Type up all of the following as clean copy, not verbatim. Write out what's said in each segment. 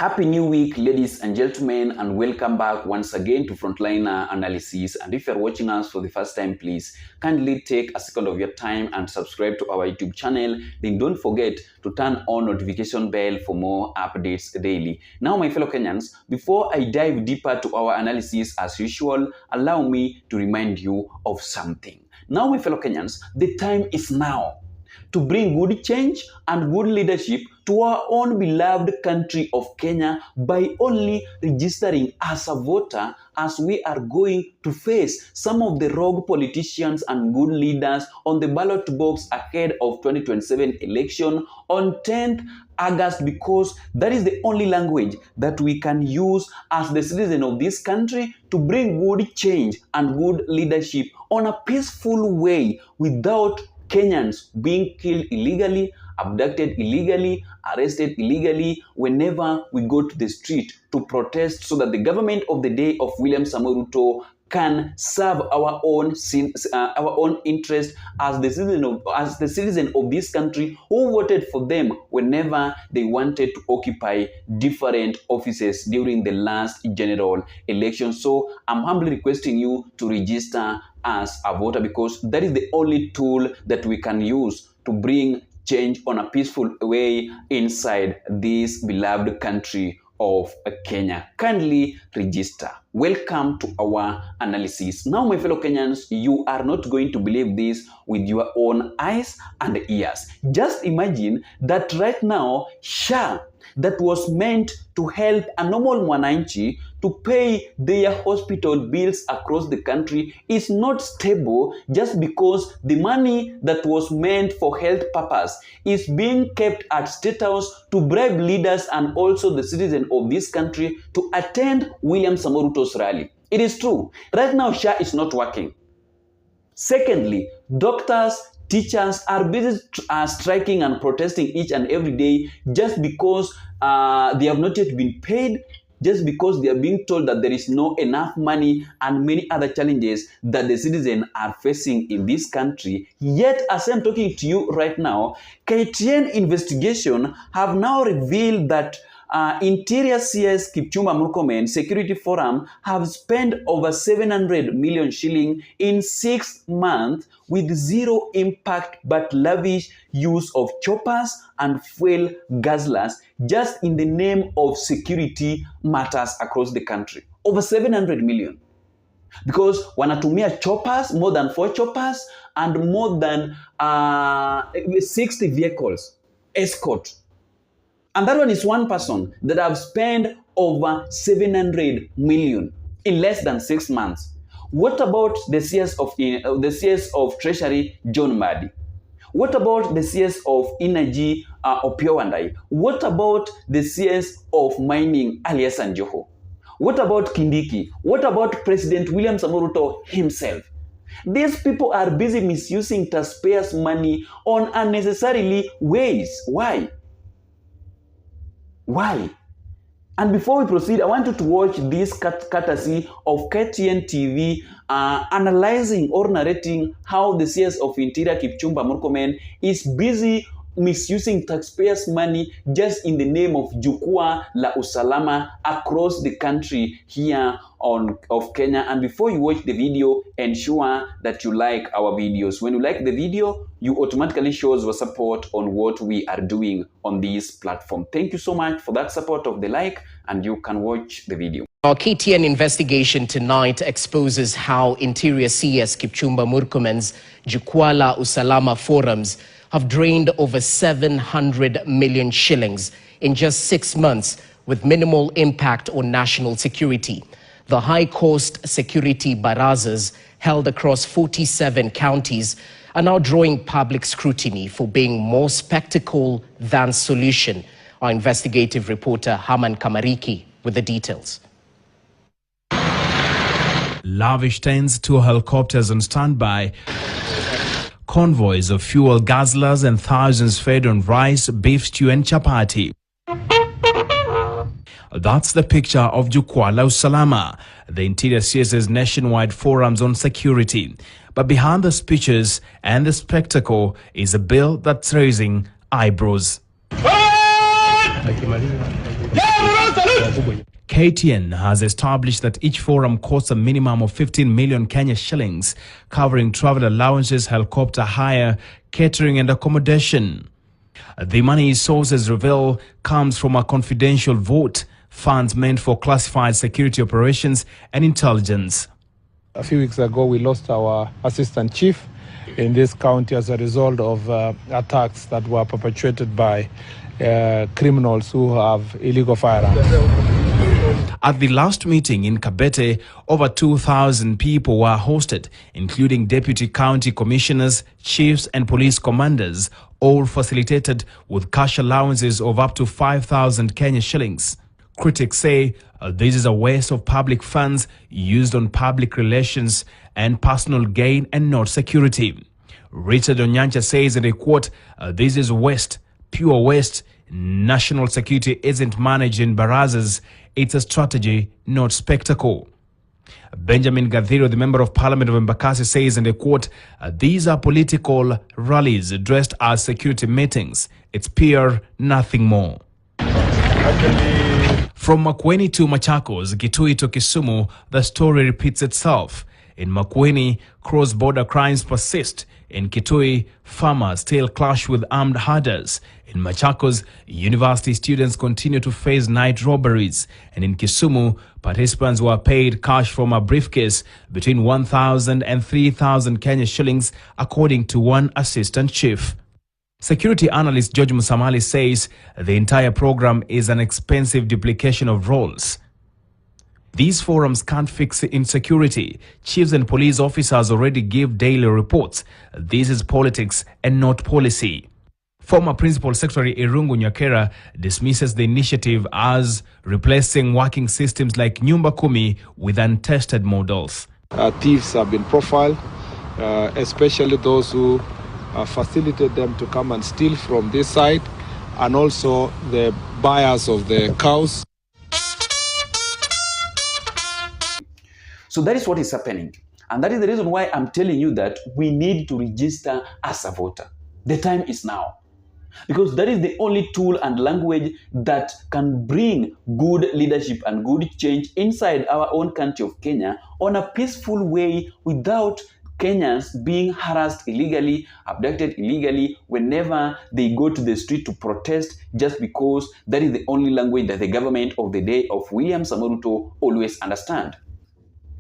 Happy New Week, ladies and gentlemen, and welcome back once again to Frontliner Analysis. And if you're watching us for the first time, please kindly take a second of your time and subscribe to our YouTube channel. Then don't forget to turn on notification bell for more updates daily. Now, my fellow Kenyans, before I dive deeper to our analysis as usual, allow me to remind you of something. Now, my fellow Kenyans, the time is now to bring good change and good leadership to our own beloved country of Kenya by only registering as a voter, as we are going to face some of the rogue politicians and good leaders on the ballot box ahead of 2027 election on 10th August, because that is the only language that we can use as the citizen of this country to bring good change and good leadership on a peaceful way without Kenyans being killed illegally, abducted illegally, arrested illegally whenever we go to the street to protest, so that the government of the day of William Samoei Ruto can serve our own interest as the citizen of this country who voted for them whenever they wanted to occupy different offices during the last general election. So I'm humbly requesting you to register as a voter, because that is the only tool that we can use to bring change on a peaceful way inside this beloved country of Kenya. Kindly register. Welcome to our analysis. Now, my fellow Kenyans, you are not going to believe this with your own eyes and ears. Just imagine that right now, SHA, that was meant to help a normal mwananchi to pay their hospital bills across the country, is not stable just because the money that was meant for health purpose is being kept at State House to bribe leaders and also the citizens of this country to attend William Samoei Ruto's rally. It is true. Right now, SHA is not working. Secondly, doctors, teachers are busy striking and protesting each and every day just because they have not yet been paid, just because they are being told that there is no enough money and many other challenges that the citizens are facing in this country. Yet, as I'm talking to you right now, KTN investigation have now revealed that Interior CS Kipchumba Murkomen Security Forum have spent over 700 million shilling in 6 months with zero impact but lavish use of choppers and fuel guzzlers just in the name of security matters across the country. Over 700 million. Because wanatumia choppers, more than 4 choppers, and more than 60 vehicles, escort. And that one is one person that have spent over 700 million in less than 6 months. What about the CS of Treasury, John Madi? What about the CS of Energy, Opiyo Wandayi? What about the CS of Mining, alias Joho? What about Kindiki? What about President William Samoei Ruto himself? These people are busy misusing taxpayers' money on unnecessarily ways. Why? Why? And before we proceed, I want you to watch this courtesy of KTN TV analyzing or narrating how the CS of Interior Kipchumba Murkomen is busy misusing taxpayers' money just in the name of Jukwaa la Usalama across the country here of Kenya. And before you watch the video, ensure that you like our videos. When you like the video, you automatically shows your support on what we are doing on this platform. Thank you so much for that support of the like, and you can watch the video. Our KTN investigation tonight exposes how Interior CS Kipchumba Murkomen's Jukwaa la Usalama forums have drained over 700 million shillings in just 6 months with minimal impact on national security. The high-cost security barazas held across 47 counties are now drawing public scrutiny for being more spectacle than solution. Our investigative reporter Haman Kamariki with the details. Lavish tents, 2 helicopters on standby, convoys of fuel guzzlers, and thousands fed on rice, beef stew and chapati. That's the picture of Jukwaa la Usalama, the Interior CS's nationwide forums on security. But behind the speeches and the spectacle is a bill that's raising eyebrows. KTN has established that each forum costs a minimum of 15 million Kenya shillings, covering travel allowances, helicopter hire, catering and accommodation. The money, sources reveal, comes from a confidential vote, funds meant for classified security operations and intelligence. A few weeks ago, we lost our assistant chief in this county as a result of attacks that were perpetrated by criminals who have illegal firearms. At the last meeting in Kabete, over 2,000 people were hosted, including deputy county commissioners, chiefs and police commanders, all facilitated with cash allowances of up to 5,000 Kenya shillings. Critics say this is a waste of public funds used on public relations and personal gain and not security. Richard Onyancha says, and I quote, this is waste, pure waste. National security isn't managed in barazas. It's a strategy, not spectacle. Benjamin Gathiro, the Member of Parliament of Embakasi, says, and I quote, these are political rallies dressed as security meetings. It's pure, nothing more. From Makueni to Machakos, Kitui to Kisumu, the story repeats itself. In Makueni, cross-border crimes persist. In Kitui, farmers still clash with armed herders. In Machakos, university students continue to face night robberies. And in Kisumu, participants were paid cash from a briefcase between 1,000 and 3,000 Kenya shillings, according to one assistant chief. Security analyst George Musamali says the entire program is an expensive duplication of roles. These forums can't fix insecurity. Chiefs and police officers already give daily reports. This is politics and not policy. Former Principal Secretary Irungu Nyakera dismisses the initiative as replacing working systems like Nyumba Kumi with untested models. Thieves have been profiled, especially those who facilitate them to come and steal from this side, and also the buyers of the cows. So that is what is happening. And that is the reason why I'm telling you that we need to register as a voter. The time is now. Because that is the only tool and language that can bring good leadership and good change inside our own country of Kenya on a peaceful way without Kenyans being harassed illegally, abducted illegally whenever they go to the street to protest just because that is the only language that the government of the day of William Samoei Ruto always understand.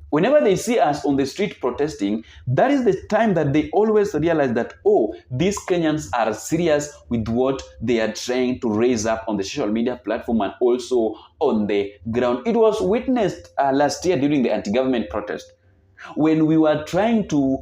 Whenever they see us on the street protesting, that is the time that they always realize that, oh, these Kenyans are serious with what they are trying to raise up on the social media platform and also on the ground. It was witnessed last year during the anti-government protest when we were trying to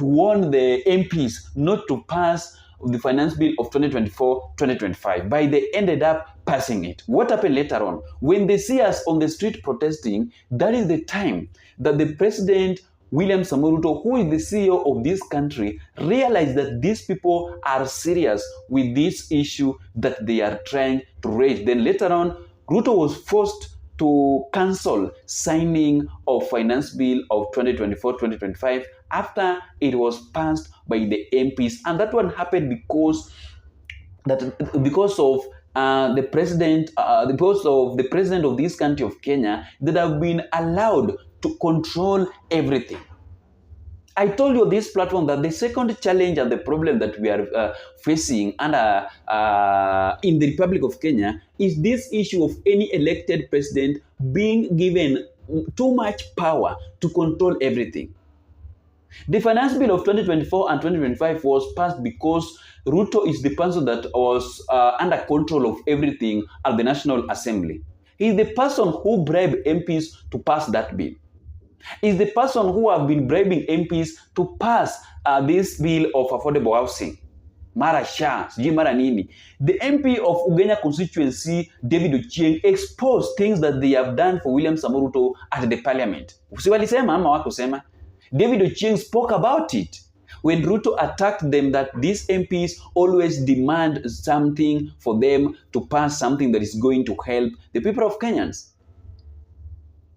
warn the MPs not to pass the finance bill of 2024-2025, but they ended up passing it. What happened later on? When they see us on the street protesting, that is the time that the President William Samoei Ruto, who is the CEO of this country, realized that these people are serious with this issue that they are trying to raise. Then later on, Ruto was forced to cancel signing of finance bill of 2024-2025 after it was passed by the MPs, and that one happened because of the president of this country of Kenya that have been allowed to control everything. I told you this platform that the second challenge and the problem that we are facing in the Republic of Kenya is this issue of any elected president being given too much power to control everything. The finance bill of 2024 and 2025 was passed because Ruto is the person that was under control of everything at the National Assembly. He is the person who bribed MPs to pass that bill. He is the person who have been bribing MPs to pass this bill of affordable housing. Mara Shah, Mara Nini. The MP of Ugenya constituency, David Ochieng, exposed things that they have done for William Samoei Ruto at the parliament. David Ochieng spoke about it when Ruto attacked them that these MPs always demand something for them to pass something that is going to help the people of Kenyans.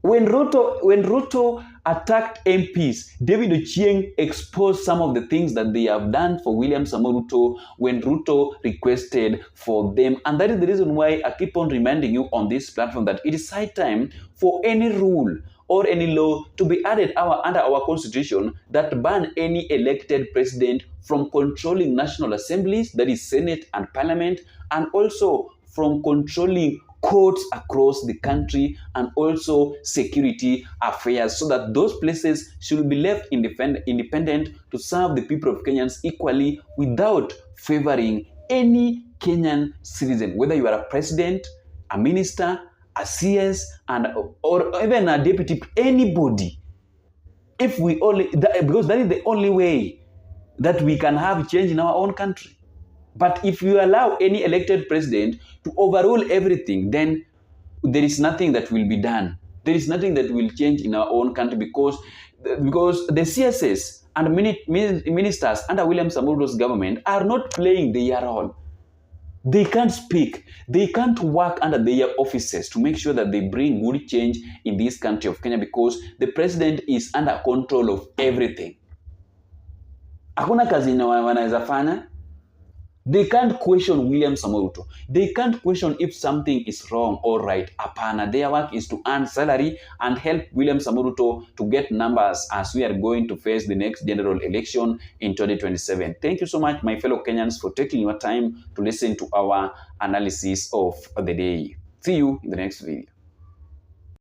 When Ruto attacked MPs, David Ochieng exposed some of the things that they have done for William Samoei Ruto when Ruto requested for them. And that is the reason why I keep on reminding you on this platform that it is high time for any rule or any law to be added under our constitution that ban any elected president from controlling national assemblies, that is Senate and Parliament, and also from controlling courts across the country and also security affairs, so that those places should be left independent to serve the people of Kenyans equally without favoring any Kenyan citizen, whether you are a president, a minister, a CS, or even a deputy, anybody. If we because that is the only way that we can have change in our own country. But if you allow any elected president to overrule everything, then there is nothing that will be done. There is nothing that will change in our own country because the CSS and ministers under William Samoei Ruto's government are not playing their role. They can't speak. They can't work under their offices to make sure that they bring good change in this country of Kenya because the president is under control of everything. Hakuna kazi wanaweza fanya. They can't question William Samoei Ruto. They can't question if something is wrong or right. Apana. Their work is to earn salary and help William Samoei Ruto to get numbers as we are going to face the next general election in 2027. Thank you so much, my fellow Kenyans, for taking your time to listen to our analysis of the day. See you in the next video.